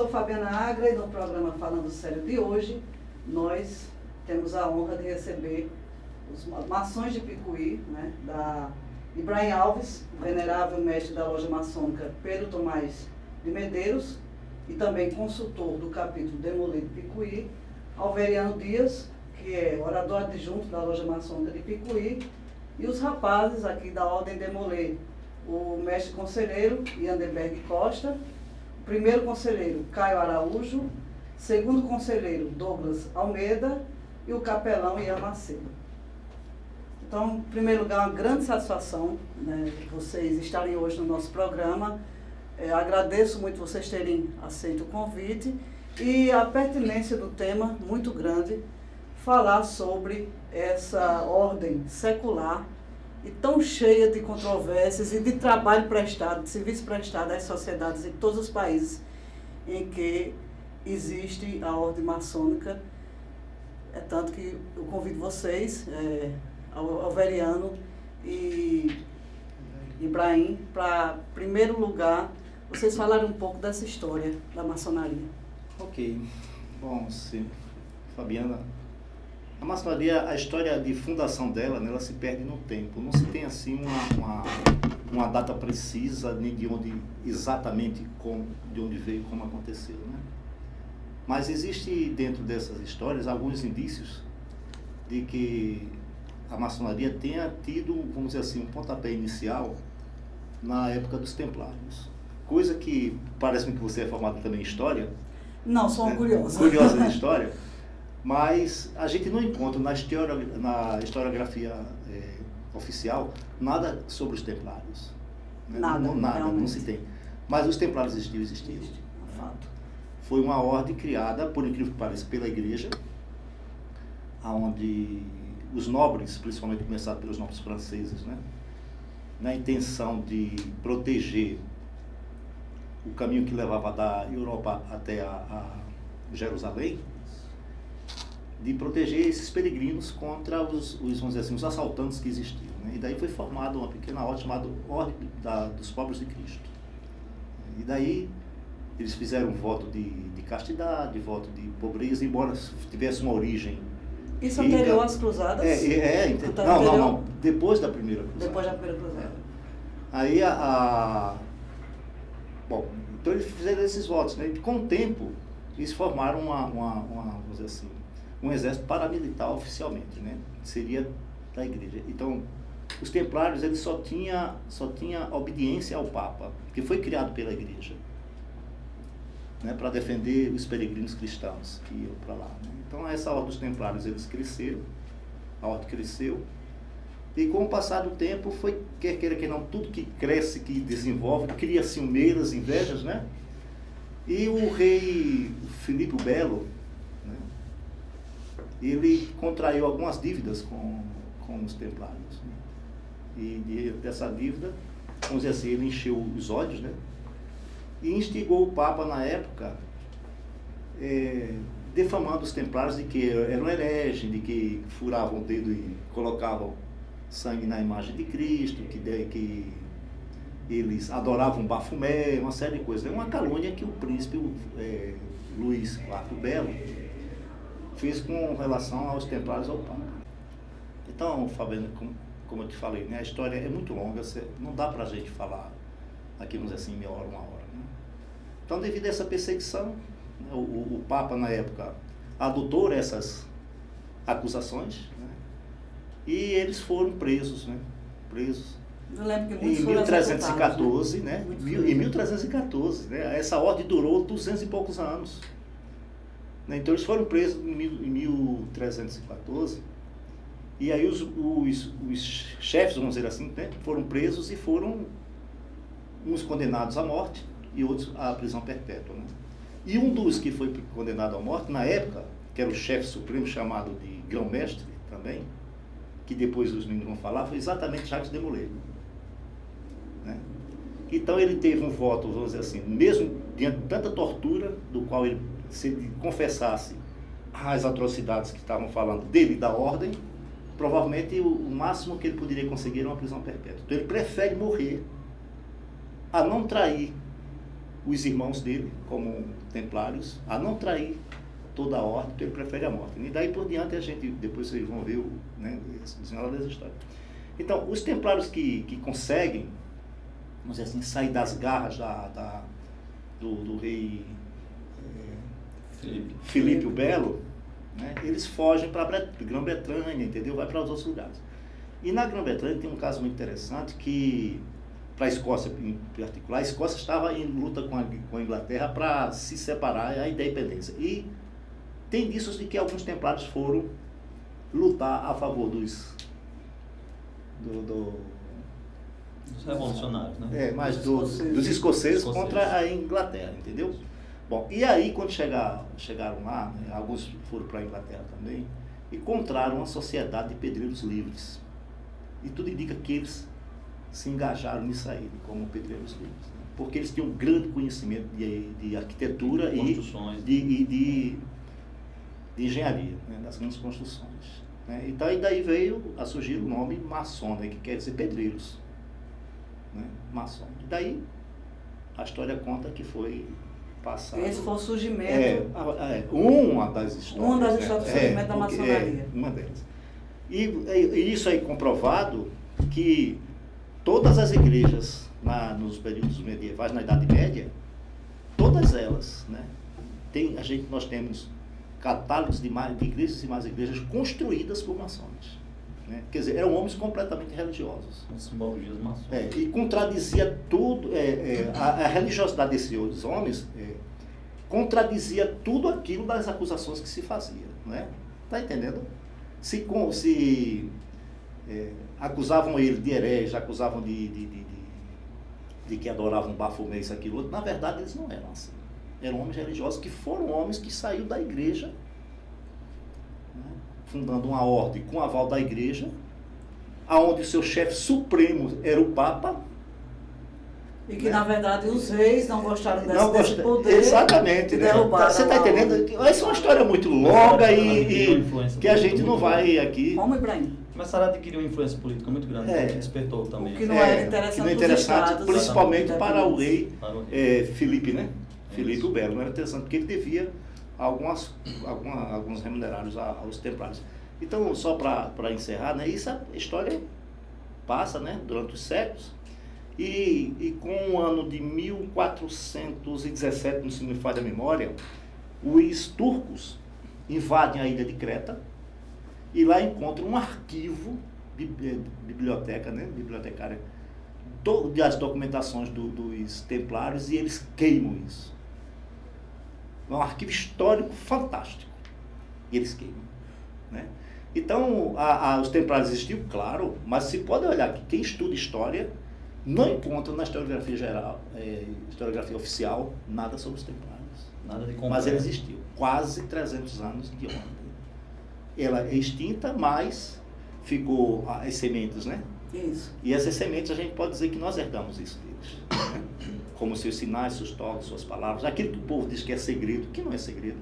sou Fabiana Agra e no programa Falando Sério de hoje, nós temos a honra de receber os maçons de Picuí, né, da Ibrahim Alves, venerável mestre da loja maçônica Pedro Tomás de Medeiros e também consultor do capítulo Demolê de Picuí, Alveriano Dias, que é orador adjunto da loja maçônica de Picuí, e os rapazes aqui da Ordem Demolê, o mestre conselheiro Yanderberg Costa, o primeiro conselheiro Caio Araújo, segundo conselheiro Douglas Almeida e o capelão Ian Macedo. Então, em primeiro lugar, uma grande satisfação, né, vocês estarem hoje no nosso programa. Agradeço muito vocês terem aceito o convite e a pertinência do tema, muito grande, falar sobre essa ordem secular e tão cheia de controvérsias e de trabalho prestado, de serviço prestado às sociedades em todos os países em que existe a ordem maçônica. É tanto que eu convido vocês, Alveriano e Ibrahim, para, em primeiro lugar, vocês falarem um pouco dessa história da maçonaria. Ok. Bom, sim, Fabiana, a maçonaria, a história de fundação dela, né, ela se perde no tempo. Não se tem assim uma data precisa, nem de onde exatamente de onde veio, como aconteceu, né? Mas existe dentro dessas histórias alguns indícios de que a maçonaria tenha tido, vamos dizer assim, um pontapé inicial na época dos Templários. Coisa que parece-me que você é formado também em história. Não, sou uma curiosa. Curiosa de história. Mas a gente não encontra na historiografia oficial nada sobre os Templários. Né? Nada, não se tem. Mas os Templários existiam. Fato. Foi uma ordem criada, por incrível que pareça, pela Igreja, onde os nobres, principalmente começado pelos nobres franceses, né, na intenção de proteger o caminho que levava da Europa até a Jerusalém, de proteger esses peregrinos contra vamos dizer assim, os assaltantes que existiam, né? E daí foi formada uma pequena ordem chamada Ordem dos Pobres de Cristo. E daí eles fizeram um voto de castidade, voto de pobreza, embora tivesse uma origem. Isso anterior às cruzadas? Não. Depois da primeira cruzada. Depois da primeira cruzada. Aí Bom, então eles fizeram esses votos, né? E com o tempo, eles formaram vamos dizer assim, um exército paramilitar oficialmente, né? Seria da igreja. Então, os templários, eles só tinha obediência ao Papa, que foi criado pela igreja, né? Para defender os peregrinos cristãos que iam para lá, né? Então, essa ordem dos templários, eles cresceram, a ordem cresceu, e com o passar do tempo foi, quer queira que não, tudo que cresce, que desenvolve, cria ciumeiras, invejas, né? E o rei Filipe o Belo, né, ele contraiu algumas dívidas com os templários, né? E dessa dívida, vamos dizer assim, ele encheu os olhos, né? E instigou o Papa na época, defamando os templários de que eram hereges, de que furavam o dedo e colocavam sangue na imagem de Cristo, que eles adoravam Bafomé, uma série de coisas. É uma calúnia que o príncipe Luís IV Belo fez com relação aos templários ao Papa. Então, Fabiano, como eu te falei, né, a história é muito longa, não dá para a gente falar aqui, vamos dizer assim, meia hora, uma hora, né? Então, devido a essa perseguição, né, o Papa, na época, adotou essas acusações, né, e eles foram presos, né? Eu lembro que em muitos foram 1314, executados, né? Em 1314, né? Essa ordem durou 200 e poucos anos. Né? Então eles foram presos em 1314, e aí os chefes, vamos dizer assim, né, foram presos e foram uns condenados à morte e outros à prisão perpétua, né? E um dos que foi condenado à morte, na época, que era o chefe supremo, chamado de grão-mestre também, que depois os meninos vão falar, foi exatamente Jacques de Molay, né? Então ele teve um voto, vamos dizer assim, mesmo diante de tanta tortura, do qual ele, se ele confessasse as atrocidades que estavam falando dele e da ordem, provavelmente o máximo que ele poderia conseguir era uma prisão perpétua. Então ele prefere morrer a não trair os irmãos dele, como templários, a não trair toda a ordem, porque ele prefere a morte. E daí por diante a gente, depois vocês vão ver o desenrolar dessa história. Então, os templários que conseguem, vamos dizer assim, sair das garras do rei Filipe o Belo, né, eles fogem para a Grã-Bretanha, entendeu? Vai para os outros lugares. E na Grã-Bretanha tem um caso muito interessante que, para a Escócia em particular, a Escócia estava em luta com a Inglaterra para se separar a independência. E tem indícios de que alguns templários foram lutar a favor dos revolucionários, né? Mas dos escoceses contra a Inglaterra, entendeu? Bom, e aí quando chegaram lá, né, alguns foram para a Inglaterra também, encontraram uma sociedade de pedreiros livres. E tudo indica que eles se engajaram nisso aí, como pedreiros livres. Né? Porque eles tinham um grande conhecimento de arquitetura e de engenharia, né? Das grandes construções. Né? Então, e daí veio a surgir o nome maçom, né? Que quer dizer pedreiros. Né? Maçom. E daí a história conta que foi passado. Esse foi o surgimento. Uma das histórias. Uma das histórias do surgimento da maçonaria. Uma delas. E isso aí comprovado que todas as igrejas nos períodos medievais, na Idade Média, todas elas, né, nós temos catálogos de igrejas e mais igrejas construídas por maçons. Né? Quer dizer, eram homens completamente religiosos. Simbologias maçônicas. E contradizia tudo, a religiosidade desses homens contradizia tudo aquilo das acusações que se fazia. Né? Tá entendendo? Se acusavam ele de herege, acusavam de que adoravam Bafomé, isso, aquilo, outro, na verdade eles não eram assim. Eram homens religiosos que foram homens que saíram da igreja, né, fundando uma ordem com aval da igreja, aonde o seu chefe supremo era o Papa. E que, na verdade, os reis não gostaram desse poder. Exatamente. Né? Você está entendendo? Essa é uma história muito longa e que a gente não vai aqui... Como, Ibrahim? Começaram a adquirir uma influência política muito grande, que despertou também. O que não era interessante, principalmente para o rei Filipe, né? Filipe o Belo. Não era interessante, porque ele devia alguns remunerários aos templários. Então, só para encerrar, né? Essa história passa, né, durante os séculos. E com o ano de 1417, não se me falha a memória, os turcos invadem a ilha de Creta e lá encontram um arquivo, bibliotecária, das documentações dos templários, e eles queimam isso. É um arquivo histórico fantástico. E eles queimam. Né? Então, os templários existiam, claro, mas se pode olhar que quem estuda história não encontra na historiografia geral, historiografia oficial, nada sobre os templários. Nada de concreto. Mas ela existiu. Quase 300 anos de onda. Ela é extinta, mas ficou as sementes, né? Isso. E essas sementes a gente pode dizer que nós herdamos isso deles. Né? Como seus sinais, seus toques, suas palavras. Aquilo que o povo diz que é segredo, que não é segredo.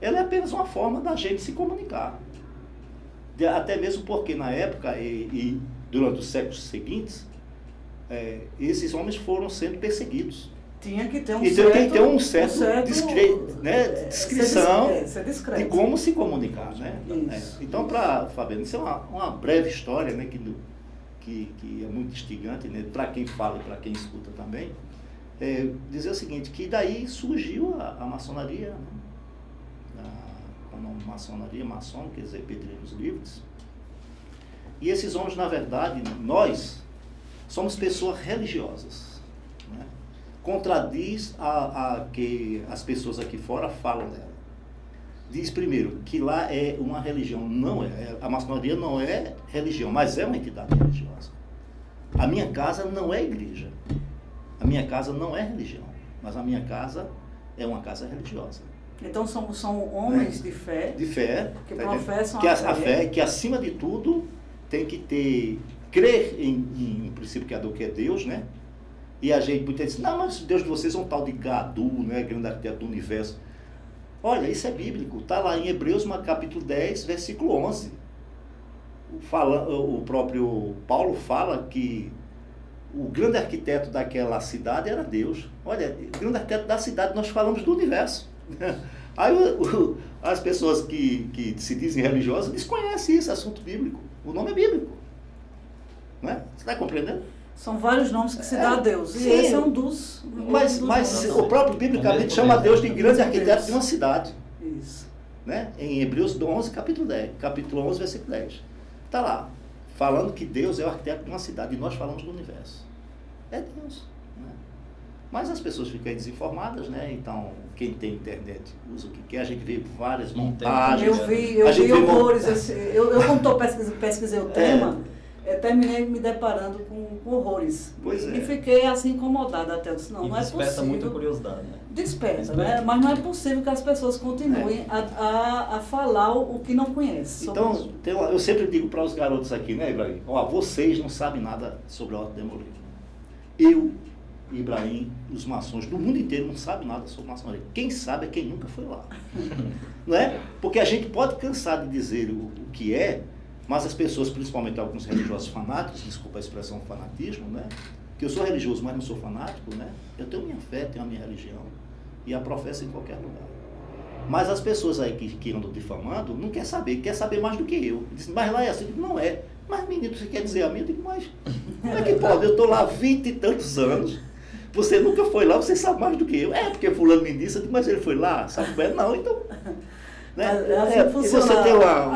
Ela é apenas uma forma da gente se comunicar. Até mesmo porque na época e durante os séculos seguintes, esses homens foram sendo perseguidos. Tinha que ter um certo descrição de como se comunicar. Né? Então, Fabiano, isso é uma breve história, né, que é muito instigante, né, para quem fala e para quem escuta também. Dizer o seguinte, que daí surgiu a maçonaria, né? Maçonaria, maçom, quer dizer, pedreiros livres. E esses homens, na verdade, nós somos pessoas religiosas. Né? Contradiz a que as pessoas aqui fora falam dela. Diz primeiro que lá é uma religião, não é. A maçonaria não é religião, mas é uma entidade religiosa. A minha casa não é igreja. A minha casa não é religião, mas a minha casa é uma casa religiosa. Então são homens de fé que professam a fé, que acima de tudo tem que crer em princípio criador, que é Deus, né? E a gente muitas vezes diz, não, mas Deus de vocês é um tal de Gadu, né? Grande arquiteto do universo. Olha, isso é bíblico, está lá em Hebreus, capítulo 10, versículo 11. O próprio Paulo fala que o grande arquiteto daquela cidade era Deus. Olha, o grande arquiteto da cidade, nós falamos do universo. Aí as pessoas que se dizem religiosas desconhecem esse assunto bíblico. O nome é bíblico. Não é? Você está compreendendo? São vários nomes que se dá a Deus. E sim, esse é um dos... Mas o próprio biblicamente chama Deus de grande arquiteto de uma cidade. Isso. Né? Em Hebreus 11, capítulo 11, versículo 10. Está lá, falando que Deus é o arquiteto de uma cidade, e nós falamos do universo. É Deus. Né? Mas as pessoas ficam desinformadas, né? Então, quem tem internet usa o que quer, a gente vê várias montagens. Eu vi horrores. Eu quando pesquisei o tema, terminei me deparando com horrores. Pois e fiquei assim incomodada até. Eu disse, não é possível. Desperta muita curiosidade, né? Desperta, né? Mas não é possível que as pessoas continuem a falar o que não conhecem. Então, eu sempre digo para os garotos aqui, né, Ibrahim? Ó, vocês não sabem nada sobre a ordem demolida. Eu, Ibrahim, os maçons do mundo inteiro não sabem nada sobre maçonaria. Quem sabe é quem nunca foi lá. Não é? Porque a gente pode cansar de dizer o que é, mas as pessoas, principalmente alguns religiosos fanáticos, desculpa a expressão fanatismo, né? Que eu sou religioso, mas não sou fanático, né? Eu tenho minha fé, tenho a minha religião e a professo em qualquer lugar. Mas as pessoas aí que andam difamando não quer saber mais do que eu. Dizem, mas lá é assim, não é. Mas menino, você quer dizer a mim? Eu digo, mas como é que pode? Eu estou lá há 20 e tantos anos, você nunca foi lá, você sabe mais do que eu. É, porque fulano me disse, eu digo, mas ele foi lá, sabe como é? Não, então... Né? Assim funciona. Você tem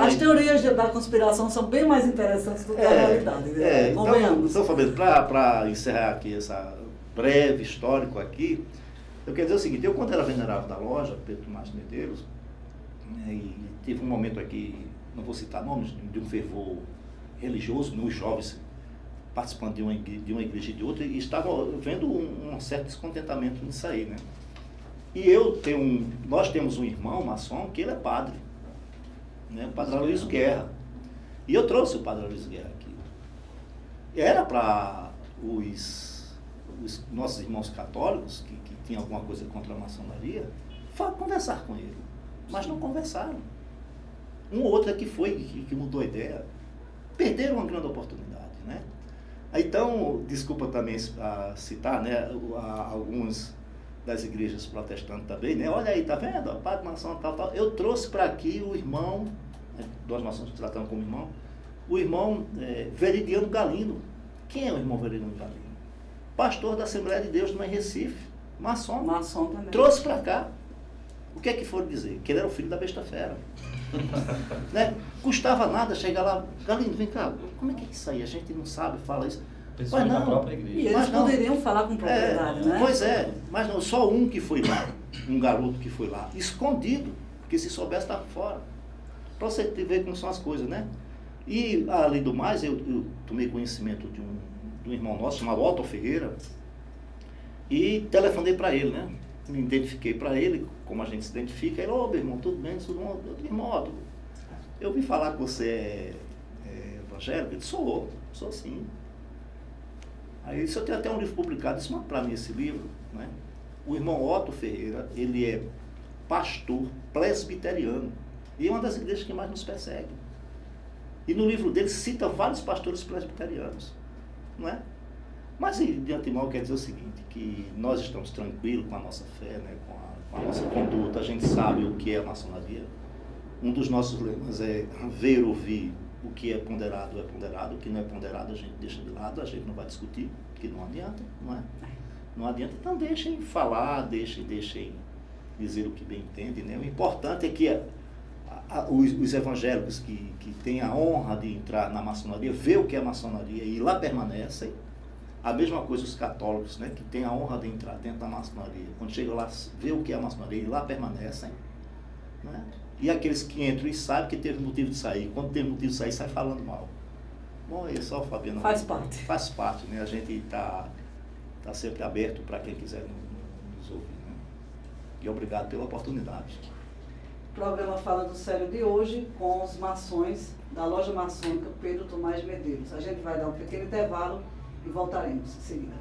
as teorias da conspiração são bem mais interessantes do que a realidade. Então, Fabiano, para encerrar aqui essa breve histórico aqui, eu quero dizer o seguinte, eu quando era venerável da loja, Pedro Tomás de Medeiros, né, e tive um momento aqui, não vou citar nomes, de um fervor religioso, nos jovens participando de uma igreja e de outra, e estava vendo um certo descontentamento nisso aí, né? E nós temos um irmão maçom que ele é padre, né? O padre Aloysio Guerra. E eu trouxe o padre Aloysio Guerra aqui. Era para os nossos irmãos católicos, que tinham alguma coisa contra a maçonaria, conversar com ele. Mas não conversaram. Um ou outro que mudou a ideia. Perderam uma grande oportunidade, né? Então, desculpa também citar, né, alguns das igrejas protestantes também, né? Olha aí, tá vendo? A padre maçom tal. Eu trouxe para aqui o irmão, nós maçons tratamos como irmão, o irmão Veridiano Galindo. Quem é o irmão Veridiano Galindo? Pastor da Assembleia de Deus em Recife, maçom. Maçom também. Trouxe para cá. O que é que foram dizer? Que ele era o filho da besta fera. Né? Custava nada chegar lá, Galindo, vem cá, como é que é isso aí? A gente não sabe, fala isso. Pessoas da própria igreja. E eles poderiam falar com propriedade, né? Pois é, mas não, só um que foi lá, um garoto que foi lá, escondido, porque se soubesse estava fora. Para você ver como são as coisas, né? E, além do mais, eu tomei conhecimento de um irmão nosso, chamado Otto Ferreira, e telefonei para ele, né? Me identifiquei para ele, como a gente se identifica. Ele, meu irmão, tudo bem? Tudo bom? Eu disse, irmão, Otto, eu ouvi falar que você é evangélico. Ele disse, sou sim. Aí ele disse, eu tenho até um livro publicado, disse, manda para mim esse livro, né? O irmão Otto Ferreira, ele é pastor presbiteriano, e é uma das igrejas que mais nos persegue. E no livro dele cita vários pastores presbiterianos, não é? Mas de antemão quer dizer o seguinte, que nós estamos tranquilos com a nossa fé, né? com a nossa conduta, a gente sabe o que é a maçonaria. Um dos nossos lemas é ver, ouvir. O que é ponderado, o que não é ponderado a gente deixa de lado, a gente não vai discutir, porque não adianta, não é? Não adianta, então deixem falar, deixem dizer o que bem entendem, né? O importante é que os evangélicos que têm a honra de entrar na maçonaria, vê o que é a maçonaria e lá permanecem. A mesma coisa os católicos, né? Que têm a honra de entrar dentro da maçonaria, quando chegam lá, vê o que é a maçonaria e lá permanecem, né? E aqueles que entram e sabem que teve motivo de sair. Quando teve motivo de sair, sai falando mal. Bom, é só, Fabiano. Faz parte. Faz parte, né? A gente está sempre aberto para quem quiser nos ouvir, né? E obrigado pela oportunidade. O programa Fala do Sério de hoje com os maçons da loja maçônica Pedro Tomás de Medeiros. A gente vai dar um pequeno intervalo e voltaremos em seguida.